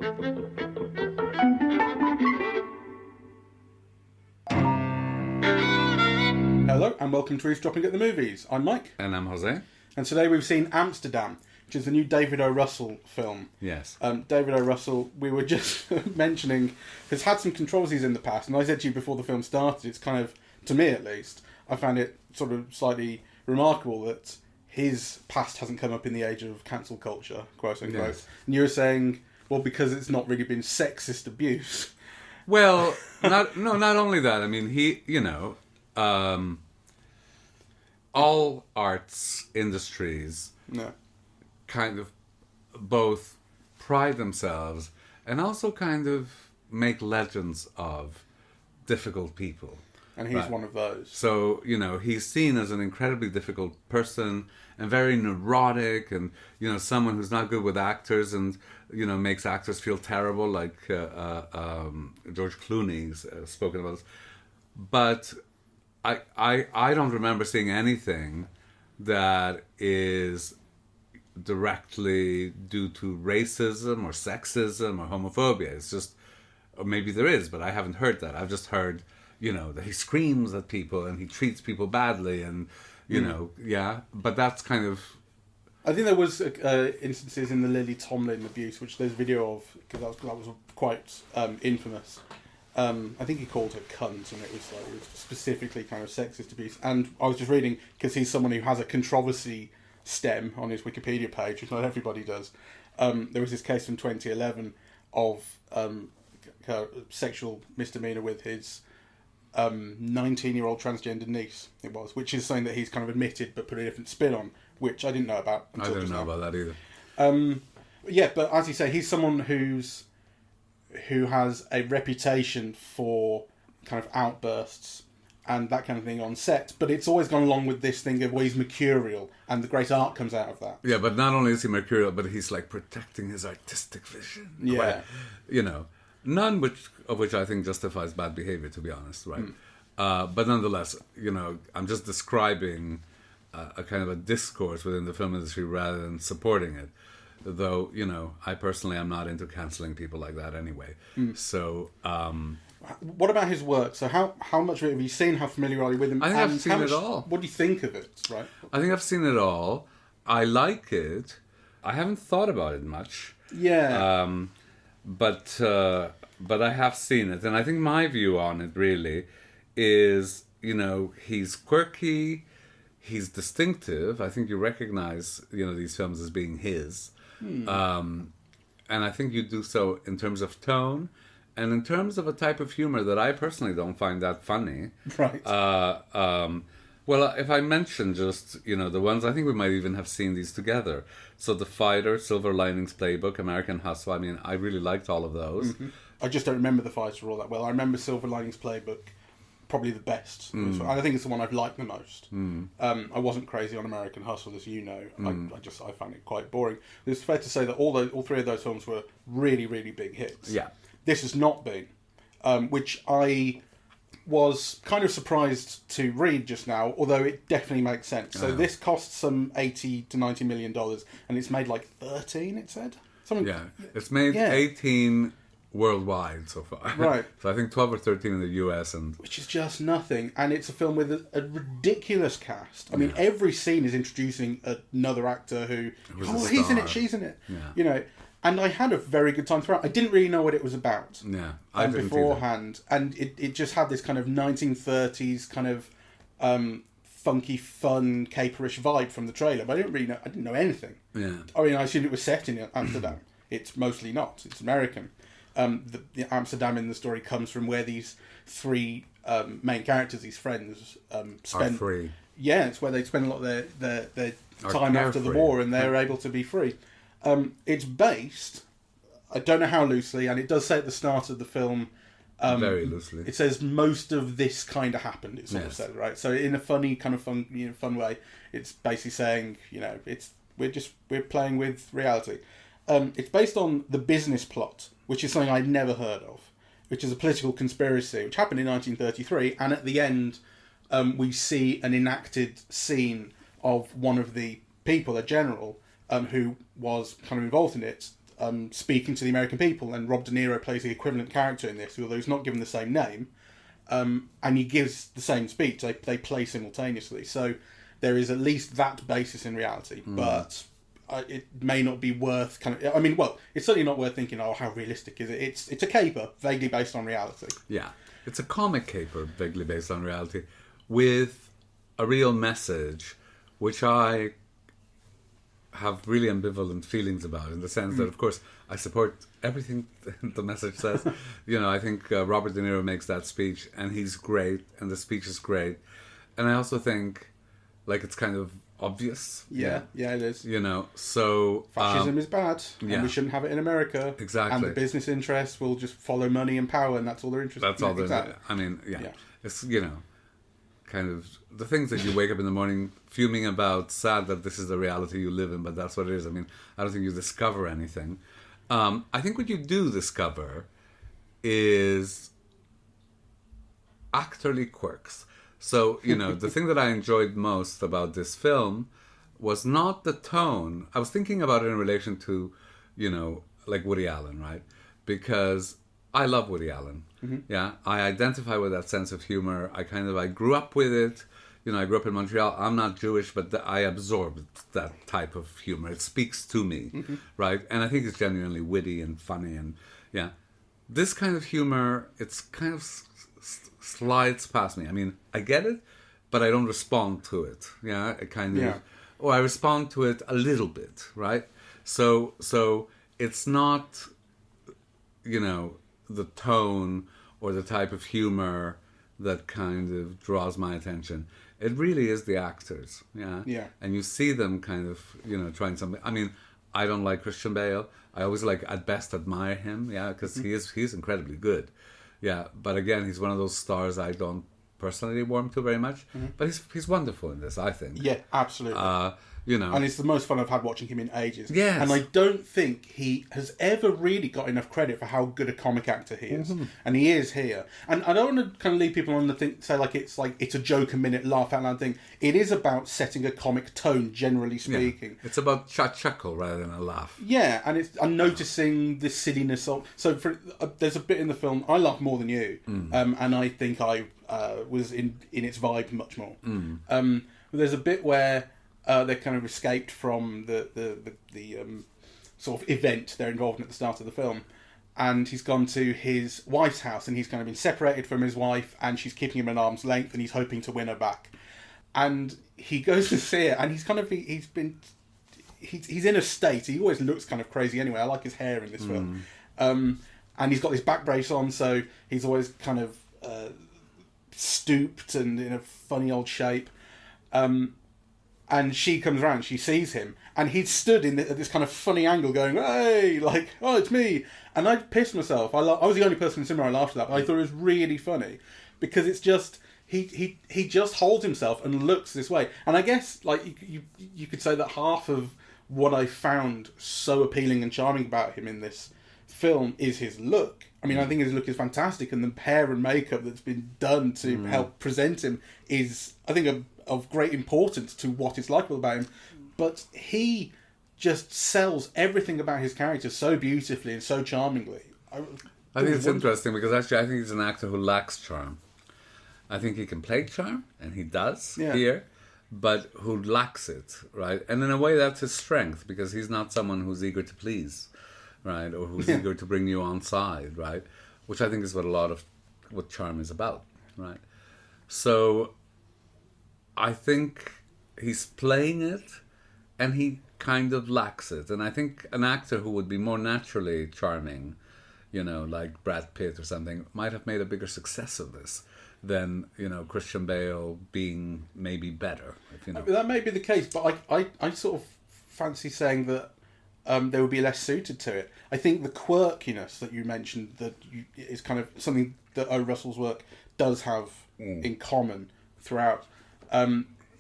Hello and welcome to Eavesdropping at the Movies. I'm Mike. And I'm José. And today we've seen Amsterdam, which is the new David O. Russell film. Yes. David O. Russell, we were just mentioning, has had some controversies in the past, and I said to you before the film started, it's kind of, to me at least, I found it sort of slightly remarkable that his past hasn't come up in the age of cancel culture, quote unquote. Yes. And you were saying, well, because it's not really been sexist abuse. Well, not only that, I mean, all arts industries kind of both pride themselves and also kind of make legends of difficult people. And he's one of those. So, he's seen as an incredibly difficult person and very neurotic and, someone who's not good with actors and, makes actors feel terrible, like George Clooney's spoken about this. But I don't remember seeing anything that is directly due to racism or sexism or homophobia. It's just, or maybe there is, but I haven't heard that. I've just heard, that he screams at people and he treats people badly and, but that's kind of... I think there was instances in the Lily Tomlin abuse, which there's video of, because that was quite infamous. I think he called her cunt, and it was specifically kind of sexist abuse. And I was just reading, because he's someone who has a controversy stem on his Wikipedia page, which not everybody does. There was this case from 2011 of sexual misdemeanor with his 19-year-old transgender niece, it was, which is something that he's kind of admitted but put a different spin on, which I didn't know about until I didn't know about that either. Yeah, but as you say, he's someone who has a reputation for kind of outbursts and that kind of thing on set, but it's always gone along with this thing of, well, he's mercurial, and the great art comes out of that. Yeah, but not only is he mercurial, but he's like protecting his artistic vision. Yeah. None of which I think justifies bad behavior, to be honest, right? But nonetheless, I'm just describing a kind of a discourse within the film industry rather than supporting it. Though, I personally am not into cancelling people like that anyway. So... what about his work? So how much of it have you seen? How familiar are you with him? I think I've seen it all. What do you think of it, right? I think I've seen it all. I like it. I haven't thought about it much. Yeah. But I have seen it. And I think my view on it really is, he's quirky, he's distinctive. I think you recognize, these films as being his. And I think you do so in terms of tone and in terms of a type of humor that I personally don't find that funny. Right. Well, if I mention just, the ones, I think we might even have seen these together. So The Fighter, Silver Linings Playbook, American Hustle. I mean, I really liked all of those. Mm-hmm. I just don't remember The Fighter all that well. I remember Silver Linings Playbook probably the best. I think it's the one I've liked the most. I wasn't crazy on American Hustle, as you know. I found it quite boring. It's fair to say that all three of those films were really, really big hits. Yeah. This has not been, which I was kind of surprised to read just now, although it definitely makes sense. So this cost some $80 to $90 million, and it's made like 13, it said? It's made 18 worldwide so far. Right. So I think 12 or 13 in the US. Which is just nothing. And it's a film with a ridiculous cast. I mean, every scene is introducing another actor who, he's in it, she's in it. Yeah. And I had a very good time throughout. I didn't really know what it was about. Yeah, I didn't beforehand. And it just had this kind of 1930s kind of funky, fun, caperish vibe from the trailer. But I didn't know anything. Yeah. I mean, I assumed it was set in Amsterdam. It's mostly not. It's American. The Amsterdam in the story comes from where these three main characters, these friends, spend. Are free. Yeah, it's where they spend a lot of their time after the war, and they're able to be free. It's based, I don't know how loosely, and it does say at the start of the film, very loosely. It says most of this kind of happened. It sort of says, right? So in a funny kind of fun way, it's basically saying, we're playing with reality. It's based on the business plot, which is something I'd never heard of, which is a political conspiracy, which happened in 1933, and at the end, we see an enacted scene of one of the people, a general, who was kind of involved in it, speaking to the American people, and Rob De Niro plays the equivalent character in this, although he's not given the same name, and he gives the same speech. They play simultaneously, so there is at least that basis in reality, but it may not be worth it's certainly not worth thinking, oh, how realistic is it? It's a caper vaguely based on reality. Yeah, it's a comic caper vaguely based on reality with a real message, which I have really ambivalent feelings about, in the sense that, of course, I support everything the message says. I think Robert De Niro makes that speech, and he's great, and the speech is great. And I also think, it's kind of obvious. Yeah, it is. So... fascism is bad, and we shouldn't have it in America. Exactly. And the business interests will just follow money and power, and that's all they're interested in. That's all they're... Exactly. I mean, yeah. It's, kind of the things that you wake up in the morning fuming about, sad that this is the reality you live in, but that's what it is. I mean, I don't think you discover anything. I think what you do discover is actorly quirks. So, the thing that I enjoyed most about this film was not the tone. I was thinking about it in relation to, Woody Allen, right? Because I love Woody Allen. Mm-hmm. Yeah, I identify with that sense of humor. I grew up with it. I grew up in Montreal. I'm not Jewish, but I absorbed that type of humor. It speaks to me, right? And I think it's genuinely witty and funny. And yeah, this kind of humor, it's kind of slides past me. I mean, I get it, but I don't respond to it. Yeah, or I respond to it a little bit, right? So it's not, the tone or the type of humor that kind of draws my attention. It really is the actors, yeah. And you see them kind of, trying something. I mean, I don't like Christian Bale. I always at best admire him, because he's incredibly good, But again, he's one of those stars I don't personally warm to very much. But he's wonderful in this, I think. Yeah, absolutely. And it's the most fun I've had watching him in ages. Yes. And I don't think he has ever really got enough credit for how good a comic actor he is. And he is here. And I don't want to kind of lead people on to say it's a joke a minute, laugh out loud thing. It is about setting a comic tone, generally speaking. Yeah. It's about chuckle rather than a laugh. Yeah, and I'm noticing the silliness of... So there's a bit in the film, I laugh more than you. And I think I was in its vibe much more. There's a bit where... they kind of escaped from the sort of event they're involved in at the start of the film, and he's gone to his wife's house, and he's kind of been separated from his wife, and she's keeping him at arm's length, and he's hoping to win her back. And he goes to see her, and he's in a state. He always looks kind of crazy anyway. I like his hair in this film, and he's got this back brace on, so he's always kind of stooped and in a funny old shape. And she comes around, she sees him, and he'd stood at this kind of funny angle going, hey, oh, it's me. And I pissed myself. I was the only person in the cinema I laughed at that, but I thought it was really funny. Because it's just, he just holds himself and looks this way. And I guess, you could say that half of what I found so appealing and charming about him in this film is his look. I mean, I think his look is fantastic, and the hair and makeup that's been done to help present him is, I think, of great importance to what is likable about him. But he just sells everything about his character so beautifully and so charmingly. I think it's interesting because actually I think he's an actor who lacks charm. I think he can play charm, and he does here, but who lacks it, right? And in a way that's his strength, because he's not someone who's eager to please, right? Or who's eager to bring you on side, right? Which I think is what a lot of what charm is about, right? So I think he's playing it, and he kind of lacks it. And I think an actor who would be more naturally charming, like Brad Pitt or something, might have made a bigger success of this than, Christian Bale being maybe better. That may be the case, but I sort of fancy saying that they would be less suited to it. I think the quirkiness that you mentioned is kind of something that O. Russell's work does have in common throughout.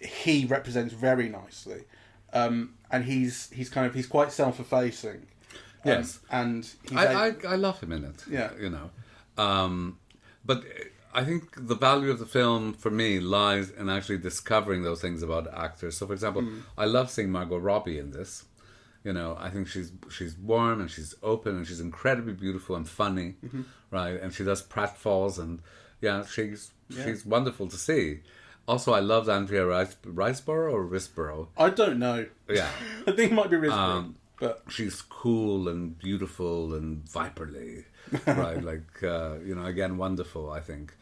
He represents very nicely, and he's quite self-effacing. Yes, and I love him in it. Yeah, but I think the value of the film for me lies in actually discovering those things about actors. So, for example, I love seeing Margot Robbie in this. You know, I think she's warm and she's open and she's incredibly beautiful and funny, right? And she does pratfalls and she's wonderful to see. Also, I loved Andrea Riseborough or Risborough. I don't know. Yeah, I think it might be Risborough, but she's cool and beautiful and viperly, right? Like again, wonderful. I think,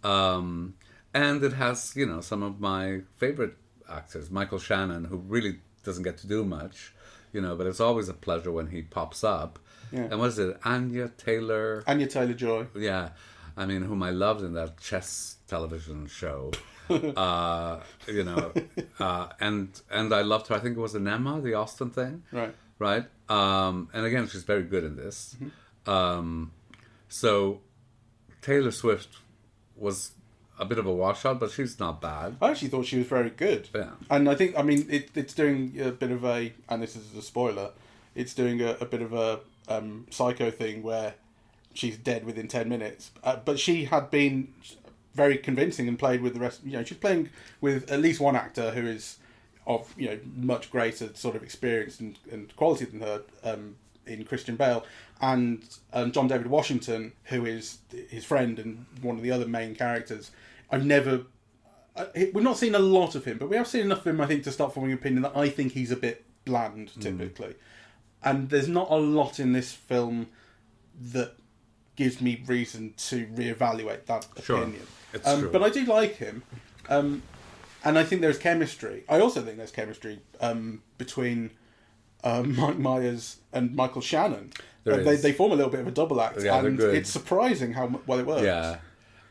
and it has some of my favorite actors, Michael Shannon, who really doesn't get to do much. But it's always a pleasure when he pops up. Yeah. And what is it, Anya Taylor-Joy? Yeah, I mean, whom I loved in that chess television show. And I loved her. I think it was Enema, the Austen thing. Right. And again, she's very good in this. So Taylor Swift was a bit of a washout, but she's not bad. I actually thought she was very good. Yeah. And I think, it's doing a bit of a, and this is a spoiler, it's doing a bit of a Psycho thing where she's dead within 10 minutes. But she had been very convincing and played with the rest. She's playing with at least one actor who is of, much greater sort of experience and quality than her, in Christian Bale, and John David Washington, who is his friend and one of the other main characters. We've not seen a lot of him, but we have seen enough of him, I think, to start forming an opinion that I think he's a bit bland, typically. And there's not a lot in this film that gives me reason to reevaluate that opinion. It's true. But I do like him. And I think there's chemistry. I also think there's chemistry between Mike Myers and Michael Shannon. They form a little bit of a double act, and it's surprising how well it works. Yeah,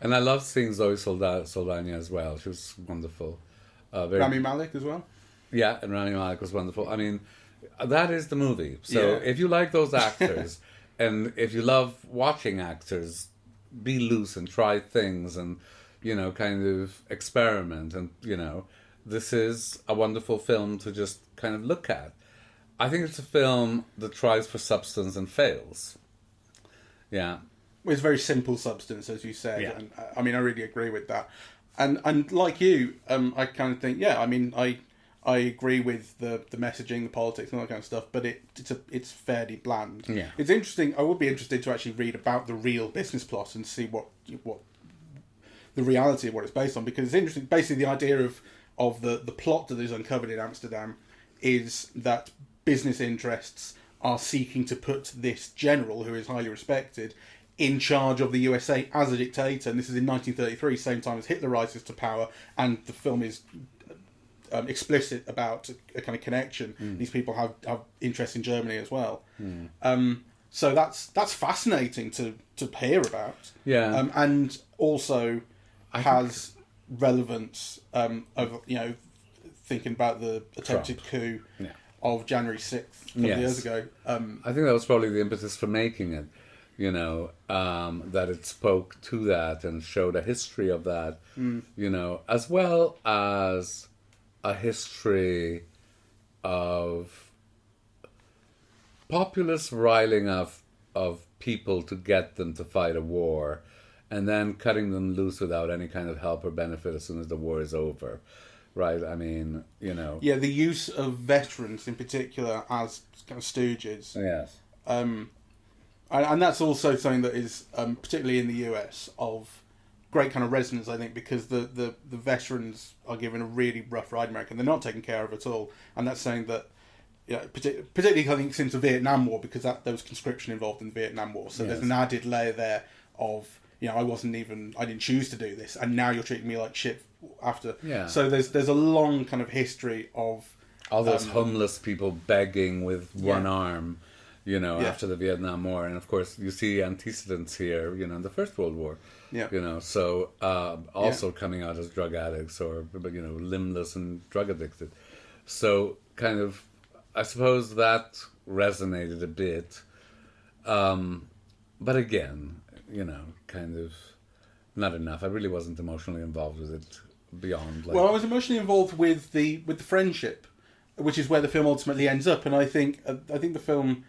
and I love seeing Zoe Saldana as well. She was wonderful. Rami Malek as well. Yeah, and Rami Malek was wonderful. I mean, that is the movie. So if you like those actors, and if you love watching actors be loose and try things and kind of experiment, and this is a wonderful film to just kind of look at. I think it's a film that tries for substance and fails. Yeah. It's very simple substance, as you said. Yeah. And I really agree with that. And like you, I kind of think, I agree with the messaging, the politics, and all that kind of stuff, but it's fairly bland. Yeah. It's interesting. I would be interested to actually read about the real business plot and see what the reality of what it's based on, because it's interesting. Basically, the idea of the plot that is uncovered in Amsterdam is that business interests are seeking to put this general, who is highly respected, in charge of the USA as a dictator. And this is in 1933, same time as Hitler rises to power, and the film is explicit about a kind of connection. These people have interests in Germany as well. So that's fascinating to hear about. Yeah. And also has relevance of thinking about the attempted coup of January 6th, a couple of years ago. I think that was probably the impetus for making it, that it spoke to that and showed a history of that, as well as a history of populist riling of people to get them to fight a war and then cutting them loose without any kind of help or benefit as soon as the war is over. Right, I mean, Yeah, the use of veterans in particular as kind of stooges. Yes. And that's also something that is, particularly in the US, of great kind of resonance, I think, because the veterans are given a really rough ride in America, and they're not taken care of at all. And that's something that, particularly I think since the Vietnam War, because there was conscription involved in the Vietnam War. So there's an added layer there of, I didn't choose to do this, and now you're treating me like shit after. Yeah. So there's a long kind of history of all those homeless people begging with one arm, after the Vietnam War, and of course you see antecedents here, in the First World War. Yeah. So also coming out as drug addicts or limbless and drug addicted. So kind of, I suppose that resonated a bit, but again, kind of not enough. I really wasn't emotionally involved with it beyond. Well, I was emotionally involved with the friendship, which is where the film ultimately ends up, and I think the film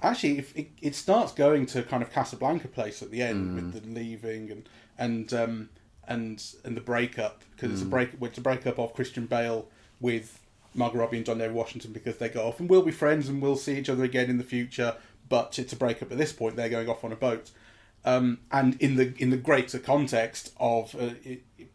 actually, if it starts going to kind of Casablanca place at the end with the leaving and the breakup, because it's a breakup of Christian Bale with Margot Robbie and John David Washington because they go off and we'll be friends and we'll see each other again in the future, but it's a breakup at this point. They're going off on a boat. And in the greater context of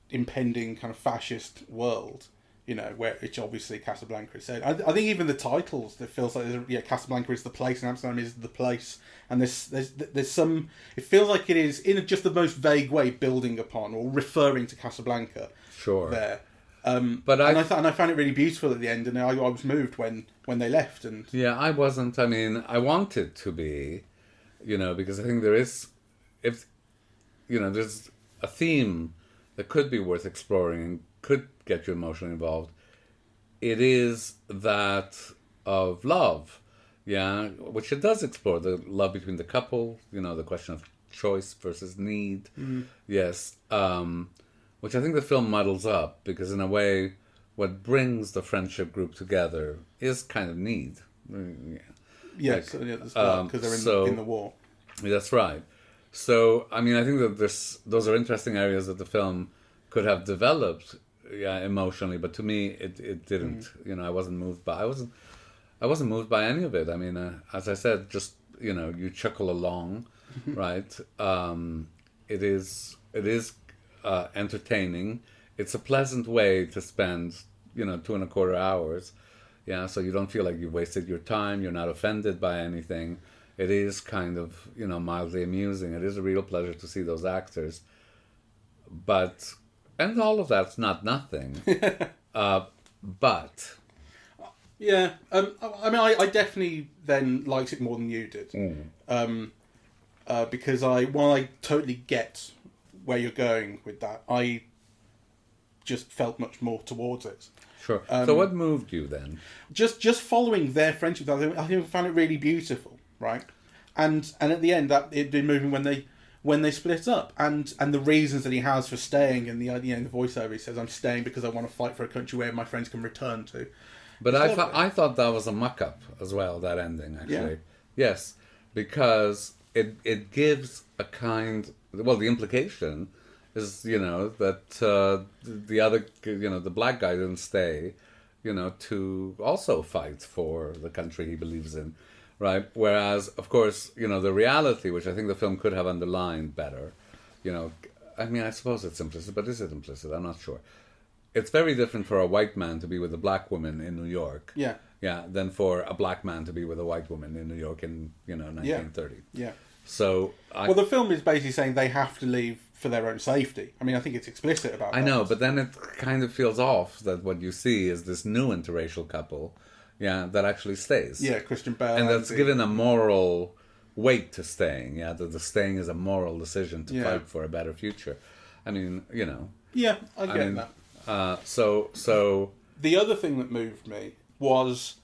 impending kind of fascist world, which obviously Casablanca is said. I think even the titles, it feels like Casablanca is the place and Amsterdam is the place, and there's some. It feels like it is in just the most vague way building upon or referring to Casablanca. Sure. There. But I found it really beautiful at the end, and I was moved when they left. And yeah, I wasn't. I mean, I wanted to be, because I think there is. If there's a theme that could be worth exploring and could get you emotionally involved, it is that of love, which it does explore, the love between the couple, the question of choice versus need, yes, which I think the film muddles up, because in a way, what brings the friendship group together is kind of need. Yes, because they're in the war. That's right. So, I mean, I think that those are interesting areas that the film could have developed, emotionally. But to me, it didn't. I wasn't moved by. I wasn't moved by any of it. I mean, as I said, just you chuckle along, right? It is entertaining. It's a pleasant way to spend 2.25 hours. Yeah, so you don't feel like you've wasted your time. You're not offended by anything. It is kind of, mildly amusing. It is a real pleasure to see those actors. And all of that's not nothing. But... Yeah, I mean, I definitely then liked it more than you did. Because while I totally get where you're going with that, I just felt much more towards it. Sure. So what moved you then? Just following their friendship, I think I found it really beautiful. Right, and at the end, that it'd been moving when they split up, and the reasons that he has for staying, and the voiceover, he says, "I'm staying because I want to fight for a country where my friends can return to." But I thought that was a muck up as well. That ending, actually, yes, because it gives a kind. Well, the implication is that the other the black guy didn't stay, to also fight for the country he believes in. Right. Whereas, of course, the reality, which I think the film could have underlined better, I mean, I suppose it's implicit, but is it implicit? I'm not sure. It's very different for a white man to be with a black woman in New York. Yeah. Yeah. Than for a black man to be with a white woman in New York in 1930. Yeah. So the film is basically saying they have to leave for their own safety. I mean, I think it's explicit about that. I know, but then it kind of feels off that what you see is this new interracial couple. Yeah, that actually stays. Yeah, Christian Bale. And that's given a moral weight to staying. Yeah, that the staying is a moral decision to fight for a better future. I mean, Yeah, I get that. So the other thing that moved me was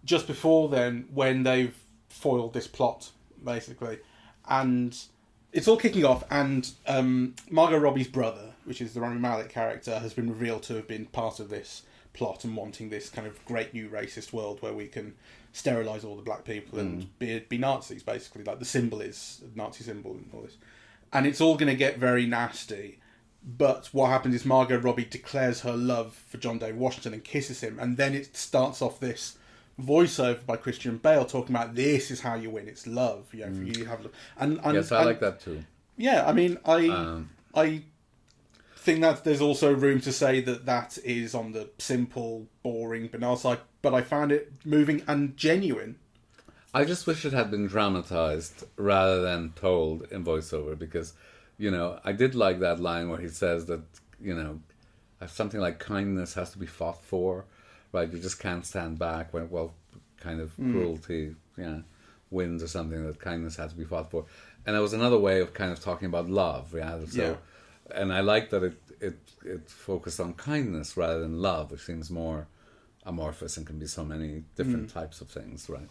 just before then, when they've foiled this plot, basically, and it's all kicking off, and Margot Robbie's brother, which is the Rami Malek character, has been revealed to have been part of this plot and wanting this kind of great new racist world where we can sterilise all the black people and be Nazis, basically. Like the symbol is a Nazi symbol and all this. And it's all going to get very nasty. But what happens is Margot Robbie declares her love for John David Washington and kisses him. And then it starts off this voiceover by Christian Bale talking about this is how you win. It's love. For you have love. And yes, I like that too. Yeah, I mean, I think that there's also room to say that is on the simple, boring, banal side, but I found it moving and genuine. I just wish it had been dramatized rather than told in voiceover, because, I did like that line where he says that, something like kindness has to be fought for, right? You just can't stand back when, kind of cruelty, wins or something, that kindness has to be fought for. And there was another way of kind of talking about love, And I like that it focused on kindness rather than love, which seems more amorphous and can be so many different types of things, right?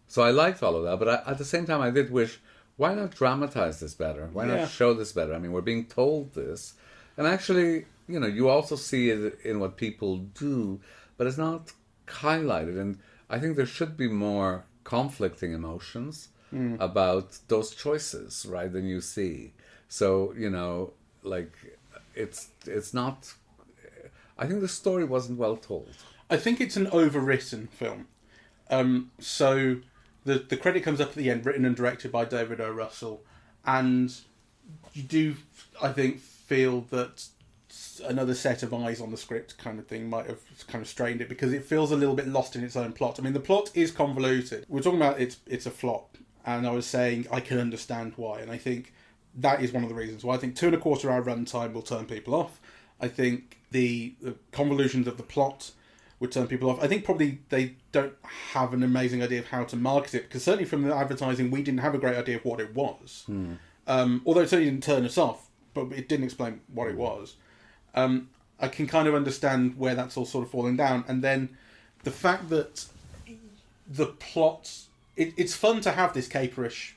So I liked all of that, but at the same time I did wish, why not dramatize this better? Why not show this better? I mean, we're being told this. And actually, you also see it in what people do, but it's not highlighted. And I think there should be more conflicting emotions about those choices, right, than you see. So, it's not... I think the story wasn't well told. I think it's an overwritten film. So the credit comes up at the end, written and directed by David O. Russell, and you do, I think, feel that another set of eyes on the script kind of thing might have kind of strained it, because it feels a little bit lost in its own plot. I mean, the plot is convoluted. We're talking about it's a flop, and I was saying I can understand why, and I think that is one of the reasons why. I think 2.25 hour runtime will turn people off. I think the convolutions of the plot would turn people off. I think probably they don't have an amazing idea of how to market it, because certainly from the advertising we didn't have a great idea of what it was. Although it certainly didn't turn us off, but it didn't explain what it was. I can kind of understand where that's all sort of falling down. And then the fact that the plot... It's fun to have this caperish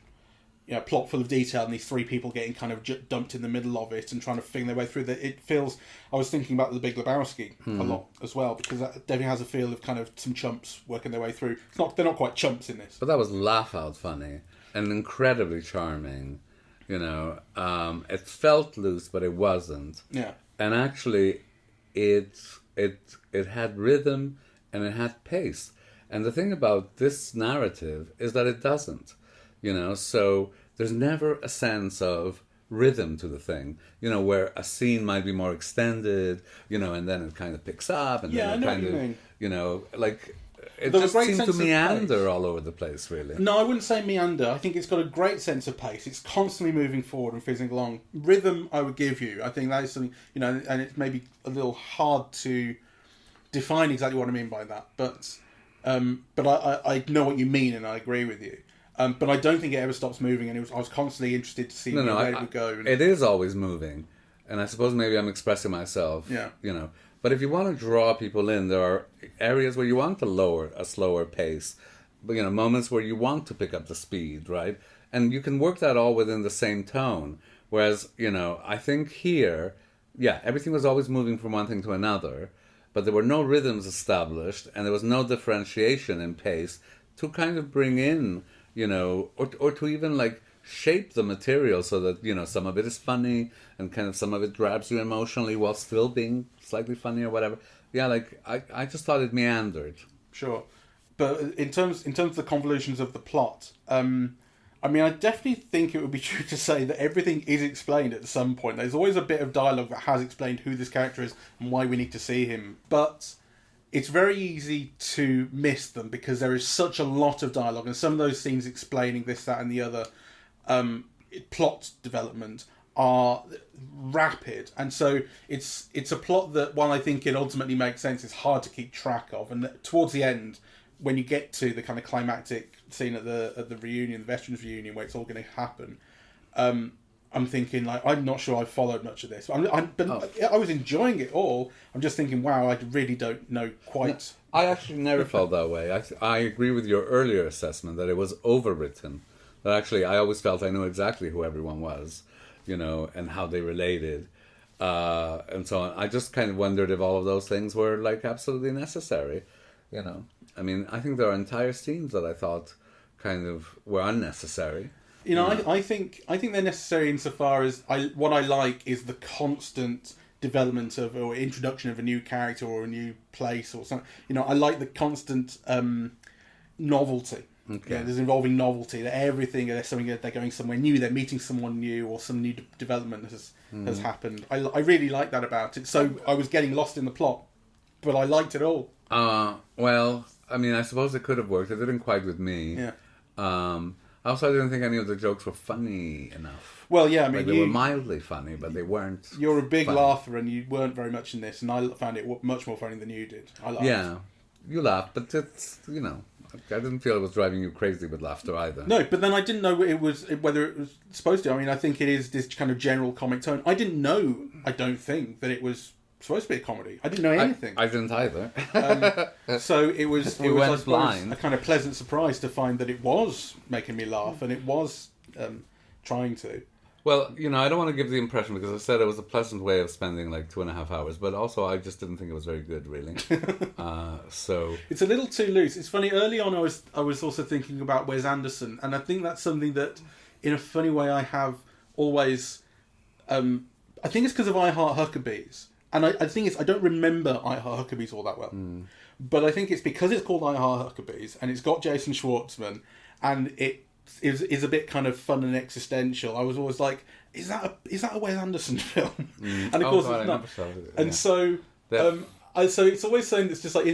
plot full of detail and these three people getting kind of dumped in the middle of it and trying to figure their way through that. It feels... I was thinking about The Big Lebowski a lot as well, because that definitely has a feel of kind of some chumps working their way through. They're not quite chumps in this. But that was laugh-out funny and incredibly charming. It felt loose, but it wasn't. Yeah. And actually, it had rhythm and it had pace. And the thing about this narrative is that it doesn't. So there's never a sense of rhythm to the thing. Where a scene might be more extended, and then it kind of picks up, and then it kind of, it just seemed to meander all over the place, really. No, I wouldn't say meander. I think it's got a great sense of pace. It's constantly moving forward and fizzing along. Rhythm, I would give you. I think that is something, and it's maybe a little hard to define exactly what I mean by that. But I know what you mean, and I agree with you. But I don't think it ever stops moving, and I was constantly interested to see where it would go. It is always moving, and I suppose maybe I'm expressing myself. Yeah. But if you want to draw people in, there are areas where you want to lower a slower pace, but moments where you want to pick up the speed, right? And you can work that all within the same tone. Whereas, I think here, everything was always moving from one thing to another, but there were no rhythms established, and there was no differentiation in pace to kind of bring in, or to even shape the material so that, some of it is funny and kind of some of it grabs you emotionally while still being slightly funny or whatever. Yeah, I just thought it meandered. Sure. But in terms of the convolutions of the plot, I definitely think it would be true to say that everything is explained at some point. There's always a bit of dialogue that has explained who this character is and why we need to see him. But it's very easy to miss them because there is such a lot of dialogue, and some of those scenes explaining this, that, and the other plot development are rapid, and so it's a plot that, while I think it ultimately makes sense, it's hard to keep track of. And towards the end, when you get to the kind of climactic scene at the reunion, the veterans reunion, where it's all going to happen, I'm thinking I'm not sure I followed much of this. I was enjoying it all. I'm just thinking, wow, I really don't know quite. No, I actually never felt that way. I agree with your earlier assessment that it was overwritten. That actually, I always felt I knew exactly who everyone was, and how they related, and so on. I just kind of wondered if all of those things were absolutely necessary, I think there are entire scenes that I thought kind of were unnecessary. I think they're necessary insofar as what I like is the constant development of or introduction of a new character or a new place or something. I like the constant novelty. Okay. There's involving novelty, that everything, there's something that they're going somewhere new, they're meeting someone new, or some new development has happened. I really like that about it. So I was getting lost in the plot, but I liked it all. Well, I suppose it could have worked. It didn't quite with me. Yeah. Also, I didn't think any of the jokes were funny enough. Well, yeah, they were mildly funny, but they weren't. You're a big funny. Laugher, and you weren't very much in this, and I found it much more funny than you did. I laughed. Yeah, you laughed, but it's I didn't feel it was driving you crazy with laughter either. No, but then I didn't know whether it was supposed to. I think it is this kind of general comic tone. I didn't know. I don't think that it was supposed to be a comedy. I didn't know anything. I didn't either. So it was. We went blind. A kind of pleasant surprise to find that it was making me laugh, and it was trying to. Well, I don't want to give the impression, because I said it was a pleasant way of spending 2.5 hours, but also I just didn't think it was very good, really. So it's a little too loose. It's funny. Early on, I was also thinking about Wes Anderson, and I think that's something that, in a funny way, I have always. I think it's because of I Heart Huckabees, and I think I don't remember I Heart Huckabees all that well. But I think it's because it's called I Heart Huckabees and it's got Jason Schwartzman and it is a bit kind of fun and existential. I was always like, is that a Wes Anderson film? And of course it's not. And so so it's always something that's just like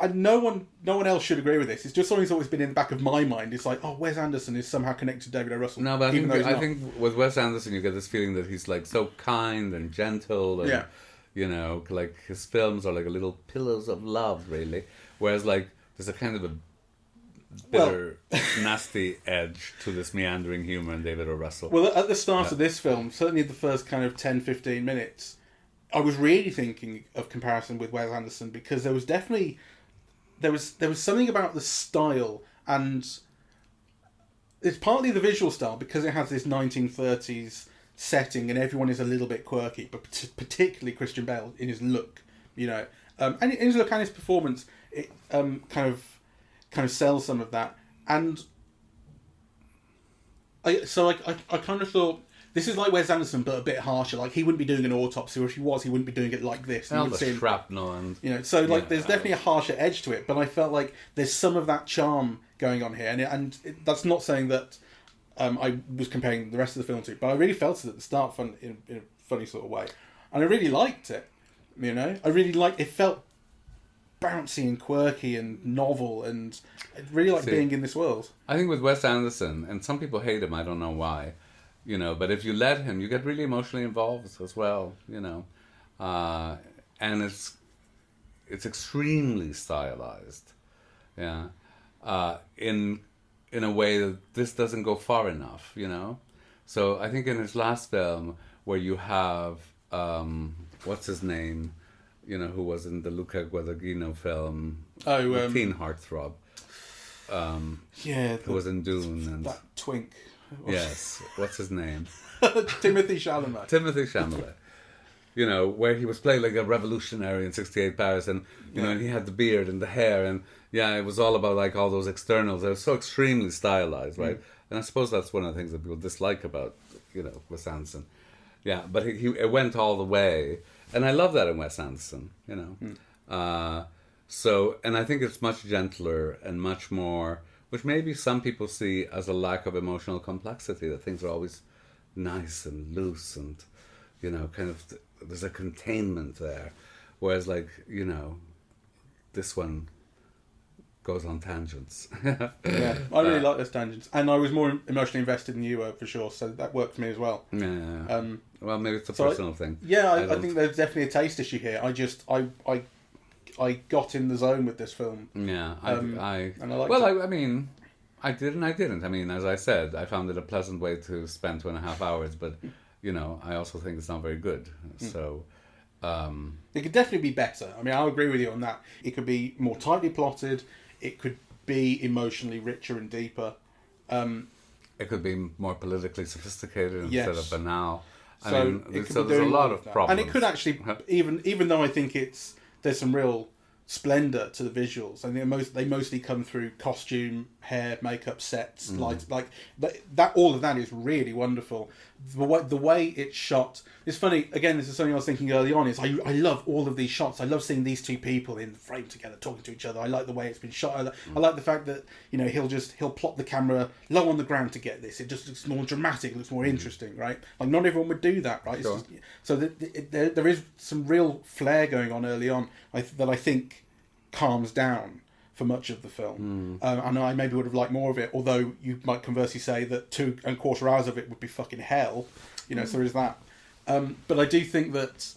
and no one else should agree with this. It's just something that's always been in the back of my mind. It's like, oh, Wes Anderson is somehow connected to David O. Russell. No, but I think with Wes Anderson you get this feeling that he's like so kind and gentle and you know, like his films are like a little pillows of love, really. Whereas like there's a kind of a bitter, nasty edge to this meandering humour in David O. Russell. Well, at the start of this film, certainly the first kind of 10-15 minutes, I was really thinking of comparison with Wes Anderson because there was definitely there was something about the style, and it's partly the visual style because it has this 1930s setting and everyone is a little bit quirky, but particularly Christian Bale in his look, you know, and in his look and his performance, it kind of sells some of that. And I kind of thought, this is like Wes Anderson, but a bit harsher. Like, he wouldn't be doing an autopsy, or if he was, he wouldn't be doing it like this. And all the shrapnel and... You know, so, like, there's definitely a harsher edge to it, but I felt like there's some of that charm going on here. And that's not saying that I was comparing the rest of the film to, but I really felt it at the start in a funny sort of way. And I really liked it, you know? It felt bouncy and quirky and novel, and I really liked being in this world. I think with Wes Anderson, and some people hate him, I don't know why, you know, but if you let him, you get really emotionally involved as well, you know, and it's extremely stylized, in a way that this doesn't go far enough, you know. So I think in his last film, where you have what's his name, you know, who was in the Luca Guadagnino film, Teen Heartthrob, who was in Dune, and that twink. Yes, what's his name? Timothy Chalamet. You know, where he was playing like a revolutionary in 68 Paris, and you know, and he had the beard and the hair, and it was all about like all those externals. It was so extremely stylized, right? And I suppose that's one of the things that people dislike about, you know, Wes Anderson. Yeah, but it went all the way, and I love that in Wes Anderson, you know. So, and I think it's much gentler and much more, which maybe some people see as a lack of emotional complexity, that things are always nice and loose and, you know, kind of, there's a containment there. Whereas, like, you know, this one goes on tangents. I really like those tangents. And I was more emotionally invested than you were, for sure, so that worked for me as well. Yeah. Well, maybe it's a personal thing. Yeah, I think there's definitely a taste issue here. I got in the zone with this film. Yeah, and I liked it. I mean, I did and I didn't. I mean, as I said, I found it a pleasant way to spend 2.5 hours, but, you know, I also think it's not very good. So... it could definitely be better. I mean, I'll agree with you on that. It could be more tightly plotted. It could be emotionally richer and deeper. It could be more politically sophisticated instead of banal. So there's a lot of problems. And it could actually, even though I think there's some real splendor to the visuals. I think they mostly come through costume, hair, makeup, sets, lights. Like that, all of that is really wonderful. The way it's shot. It's funny. Again, this is something I was thinking early on. Is I love all of these shots. I love seeing these two people in the frame together, talking to each other. I like the way it's been shot. I like the fact that, you know, he'll plot the camera low on the ground to get this. It just looks more dramatic. It looks more interesting, right? Like, not everyone would do that, right? Sure. So there is some real flair going on early on that I think calms down for much of the film. And I maybe would have liked more of it, although you might conversely say that 2.25 hours of it would be fucking hell, you know. So there is that. But I do think that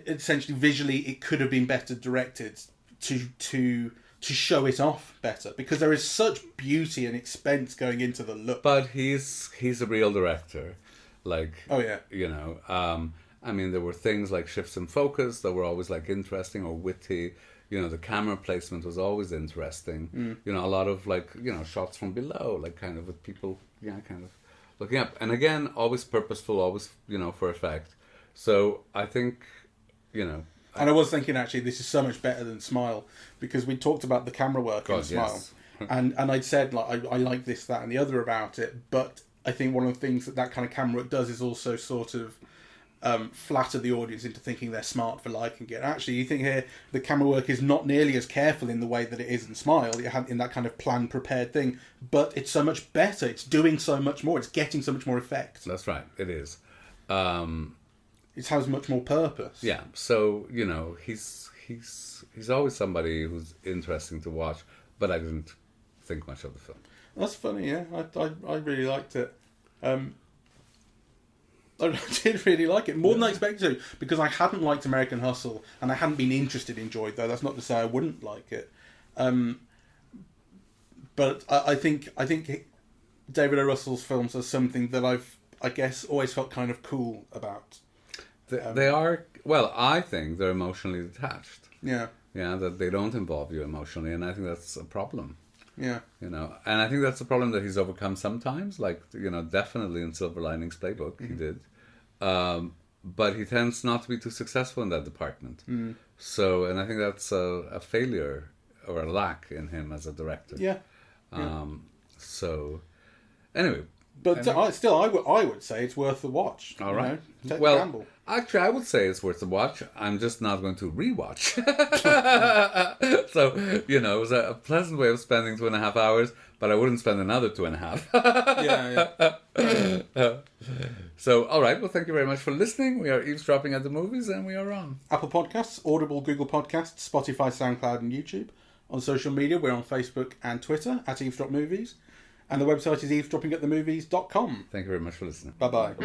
essentially visually it could have been better directed to show it off better, because there is such beauty and expense going into the look. But he's a real director, like, you know. I mean, there were things like shifts in focus that were always like interesting or witty. You know, the camera placement was always interesting. You know, a lot of like, you know, shots from below, like kind of with people, kind of looking up. And again, always purposeful, always, you know, for effect. So I think, you know. And I was thinking, actually, this is so much better than Smile, because we talked about the camera work in Smile. Yes. and I'd said, like, I like this, that, and the other about it. But I think one of the things that kind of camera work does is also sort of flatter the audience into thinking they're smart for liking it. Actually, you think here the camera work is not nearly as careful in the way that it is in Smile, in that kind of planned, prepared thing, but it's so much better. It's doing so much more. It's getting so much more effect. That's right. It is. It has much more purpose. Yeah. So, you know, he's always somebody who's interesting to watch, but I didn't think much of the film. That's funny, yeah. I really liked it. I did really like it, more than I expected to, because I hadn't liked American Hustle, and I hadn't been interested in Joy, though. That's not to say I wouldn't like it. But I think David O. Russell's films are something that I guess, always felt kind of cool about. They are, well, I think they're emotionally detached. Yeah. Yeah, that they don't involve you emotionally, and I think that's a problem. Yeah. You know, and I think that's a problem that he's overcome sometimes, like, you know, definitely in Silver Linings Playbook, he did. But he tends not to be too successful in that department. So, and I think that's a failure or a lack in him as a director. Yeah. So, anyway. But I would say it's worth the watch. All right. Take well, a gamble. actually, I would say it's worth the watch. I'm just not going to rewatch. So, you know, it was a pleasant way of spending 2.5 hours, but I wouldn't spend another 2.5. Yeah. So, all right. Well, thank you very much for listening. We are eavesdropping at the movies, and we are on Apple Podcasts, Audible, Google Podcasts, Spotify, SoundCloud, and YouTube. On social media, we're on Facebook and Twitter at Eavesdrop Movies. And the website is eavesdroppingatthemovies.com. Thank you very much for listening. Bye-bye.